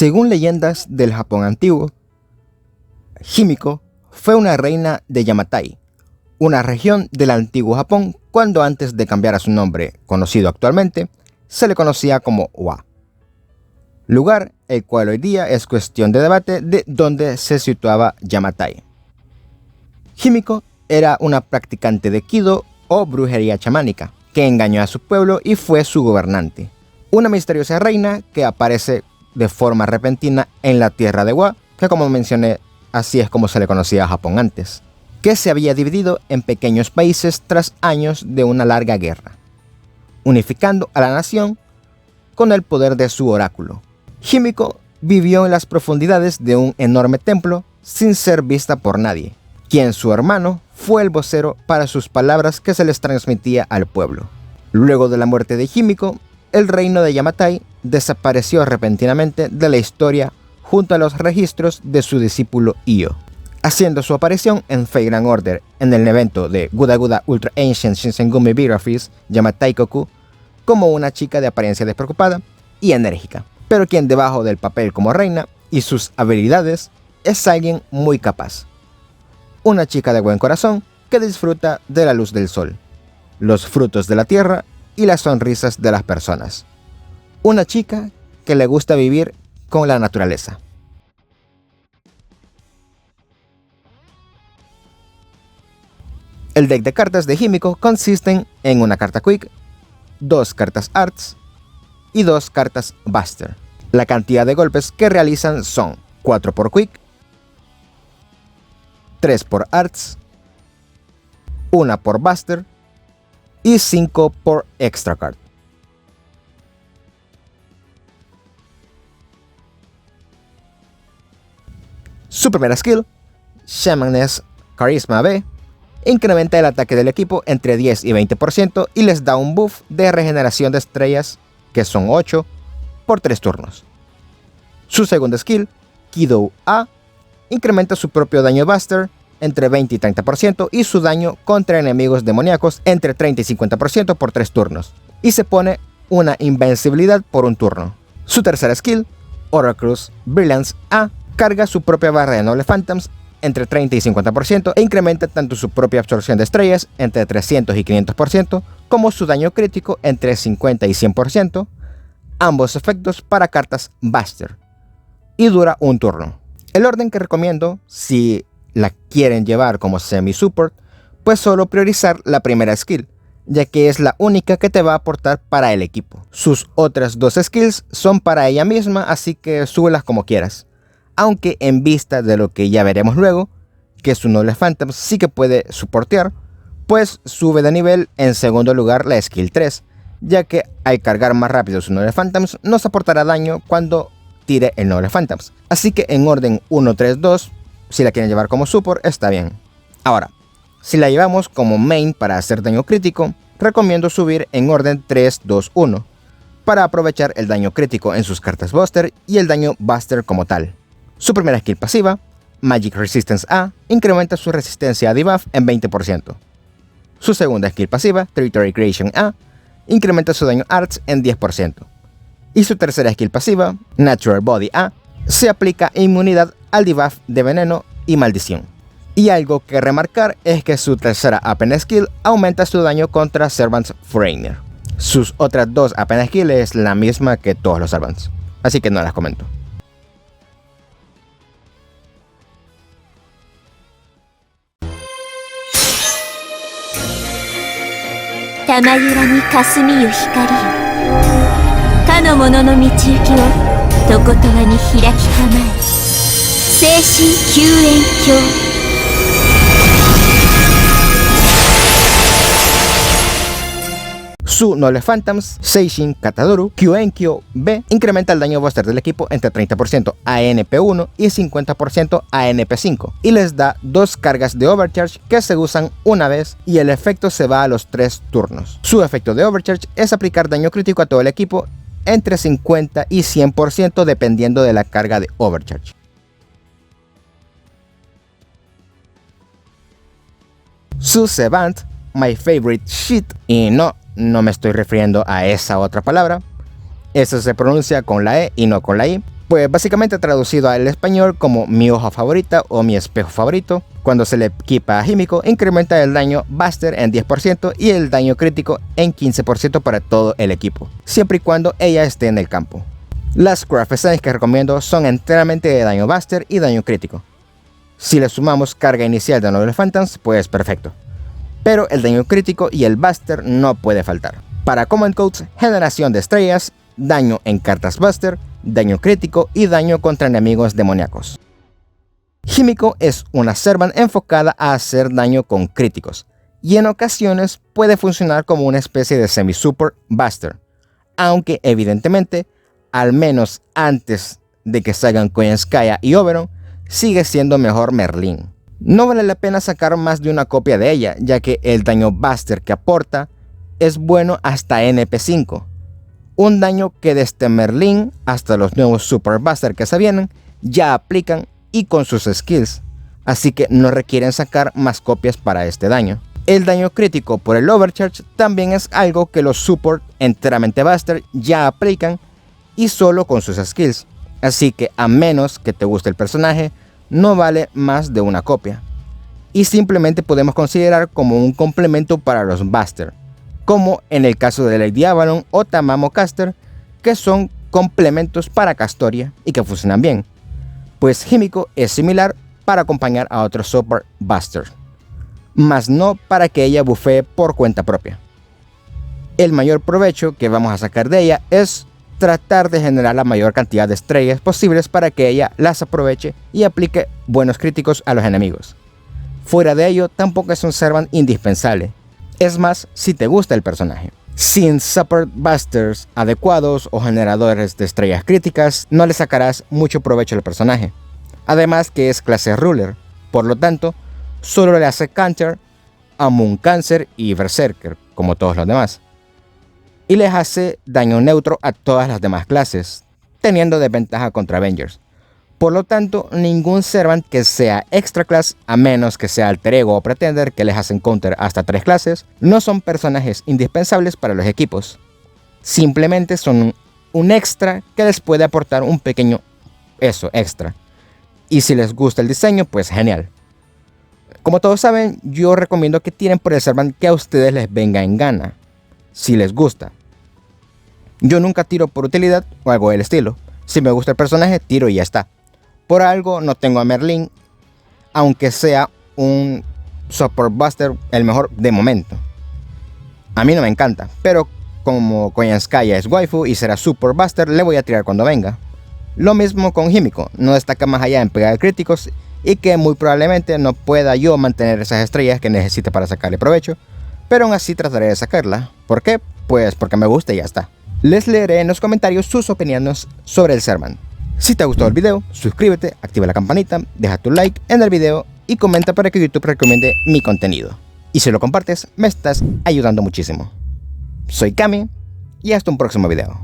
Según leyendas del Japón antiguo, Himiko fue una reina de Yamatai, una región del antiguo Japón cuando antes de cambiar a su nombre conocido actualmente, se le conocía como Wa. Lugar el cual hoy día es cuestión de debate de dónde se situaba Yamatai. Himiko era una practicante de Kido o brujería chamánica, que engañó a su pueblo y fue su gobernante. Una misteriosa reina que aparece de forma repentina en la tierra de Wa, que como mencioné, así es como se le conocía a Japón antes, que se había dividido en pequeños países tras años de una larga guerra, unificando a la nación con el poder de su oráculo. Himiko vivió en las profundidades de un enorme templo sin ser vista por nadie, quien su hermano fue el vocero para sus palabras que se les transmitía al pueblo. Luego de la muerte de Himiko, el reino de Yamatai desapareció repentinamente de la historia junto a los registros de su discípulo Io, haciendo su aparición en Fate Grand Order en el evento de Guda Guda Ultra Ancient Shinsengumi Biographies Yamatai Koku como una chica de apariencia despreocupada y enérgica, pero quien debajo del papel como reina y sus habilidades es alguien muy capaz. Una chica de buen corazón que disfruta de la luz del sol, los frutos de la tierra y las sonrisas de las personas. Una chica que le gusta vivir con la naturaleza. El deck de cartas de Himiko consisten en una carta Quick, 2 cartas Arts y 2 cartas Buster. La cantidad de golpes que realizan son 4 por Quick, 3 por Arts, 1 por Buster y 5 por Extra Card. Su primera skill, Shamaness Charisma B, incrementa el ataque del equipo entre 10 y 20% y les da un buff de regeneración de estrellas, que son 8, por 3 turnos. Su segunda skill, Kido A, incrementa su propio daño Buster entre 20 y 30% y su daño contra enemigos demoníacos entre 30 y 50% por 3 turnos, y se pone una invencibilidad por un turno. Su tercera skill, Oracle's Brilliance A, carga su propia barra de Noble Phantoms entre 30 y 50% e incrementa tanto su propia absorción de estrellas entre 300 y 500% como su daño crítico entre 50 y 100%, ambos efectos para cartas Buster, y dura un turno. El orden que recomiendo, si la quieren llevar como semi-support, pues solo priorizar la primera skill, ya que es la única que te va a aportar para el equipo. Sus otras 2 skills son para ella misma, así que súbelas como quieras. Aunque en vista de lo que ya veremos luego, que su Noble Phantoms sí que puede soportear, pues sube de nivel en segundo lugar la skill 3, ya que al cargar más rápido su Noble Phantoms nos aportará daño cuando tire el Noble Phantoms. Así que en orden 1, 3, 2, si la quieren llevar como support está bien. Ahora, si la llevamos como main para hacer daño crítico, recomiendo subir en orden 3, 2, 1, para aprovechar el daño crítico en sus cartas Buster y el daño Buster como tal. Su primera skill pasiva, Magic Resistance A, incrementa su resistencia a debuff en 20%. Su segunda skill pasiva, Territory Creation A, incrementa su daño Arts en 10%. Y su tercera skill pasiva, Natural Body A, se aplica inmunidad al debuff de veneno y maldición. Y algo que remarcar es que su tercera Apen skill aumenta su daño contra Servants Foreigner. Sus otras 2 Apen skill es la misma que todos los Servants, así que no las comento. Tamayura ni kasumi yu hikari yo, ka no mono no michi yuki wo tokotowa ni hiraki kamae, seishin kyūen kyō. Su Noble Phantoms Seishin Katadoru Kyūenkyo B incrementa el daño Buster del equipo entre 30% a NP1 y 50% a NP5 y les da 2 cargas de Overcharge que se usan una vez y el efecto se va a los 3 turnos. Su efecto de Overcharge es aplicar daño crítico a todo el equipo entre 50 y 100% dependiendo de la carga de Overcharge. Su Sevant My Favorite Shit, y no me estoy refiriendo a esa otra palabra, eso se pronuncia con la E y no con la I, Pues básicamente traducido al español como mi hoja favorita o mi espejo favorito. Cuando se le equipa a Himiko, incrementa el daño Buster en 10% y el daño crítico en 15% para todo el equipo, siempre y cuando ella esté en el campo. Las craft designs que recomiendo son enteramente de daño Buster y daño crítico. Si le sumamos carga inicial de Noble Phantoms, pues perfecto. Pero el daño crítico y el Buster no puede faltar. Para Command Codes, generación de estrellas, daño en cartas Buster, daño crítico y daño contra enemigos demoníacos. Himiko es una servant enfocada a hacer daño con críticos, y en ocasiones puede funcionar como una especie de semi-super Buster, aunque evidentemente, al menos antes de que salgan Koyanskaya y Oberon, sigue siendo mejor Merlin. No vale la pena sacar más de una copia de ella, ya que el daño Buster que aporta es bueno hasta NP5, un daño que desde Merlin hasta los nuevos Super Buster que se vienen ya aplican y con sus skills, así que no requieren sacar más copias para este daño. El daño crítico por el Overcharge también es algo que los Support enteramente Buster ya aplican y solo con sus skills, así que a menos que te guste el personaje, no vale más de una copia. Y simplemente podemos considerar como un complemento para los Buster, como en el caso de Lady Avalon o Tamamo Caster, que son complementos para Castoria y que funcionan bien. Pues Himiko es similar para acompañar a otros Super Buster, mas no para que ella bufee por cuenta propia. El mayor provecho que vamos a sacar de ella es tratar de generar la mayor cantidad de estrellas posibles para que ella las aproveche y aplique buenos críticos a los enemigos. Fuera de ello, tampoco es un servant indispensable, es más si te gusta el personaje. Sin Support Busters adecuados o generadores de estrellas críticas, no le sacarás mucho provecho al personaje. Además que es clase Ruler, por lo tanto, solo le hace Counter a Moon Cancer y Berserker, como todos los demás. Y les hace daño neutro a todas las demás clases, teniendo desventaja contra Avengers. Por lo tanto, ningún servant que sea extra class, a menos que sea alter ego o pretender que les hacen counter hasta 3 clases, no son personajes indispensables para los equipos. Simplemente son un extra que les puede aportar un pequeño extra. Y si les gusta el diseño, pues genial. Como todos saben, yo recomiendo que tiren por el servant que a ustedes les venga en gana, si les gusta. Yo nunca tiro por utilidad o algo del estilo. Si me gusta el personaje, tiro y ya está. Por algo no tengo a Merlin, aunque sea un Support Buster el mejor de momento. A mí no me encanta, pero como Koyanskaya es waifu y será Super Buster, le voy a tirar cuando venga. Lo mismo con Himiko, no destaca más allá en pegar críticos y que muy probablemente no pueda yo mantener esas estrellas que necesite para sacarle provecho, pero aún así trataré de sacarla. ¿Por qué? Pues porque me gusta y ya está. Les leeré en los comentarios sus opiniones sobre el servant. Si te ha gustado el video, suscríbete, activa la campanita, deja tu like en el video y comenta para que YouTube recomiende mi contenido. Y si lo compartes, me estás ayudando muchísimo. Soy Cami y hasta un próximo video.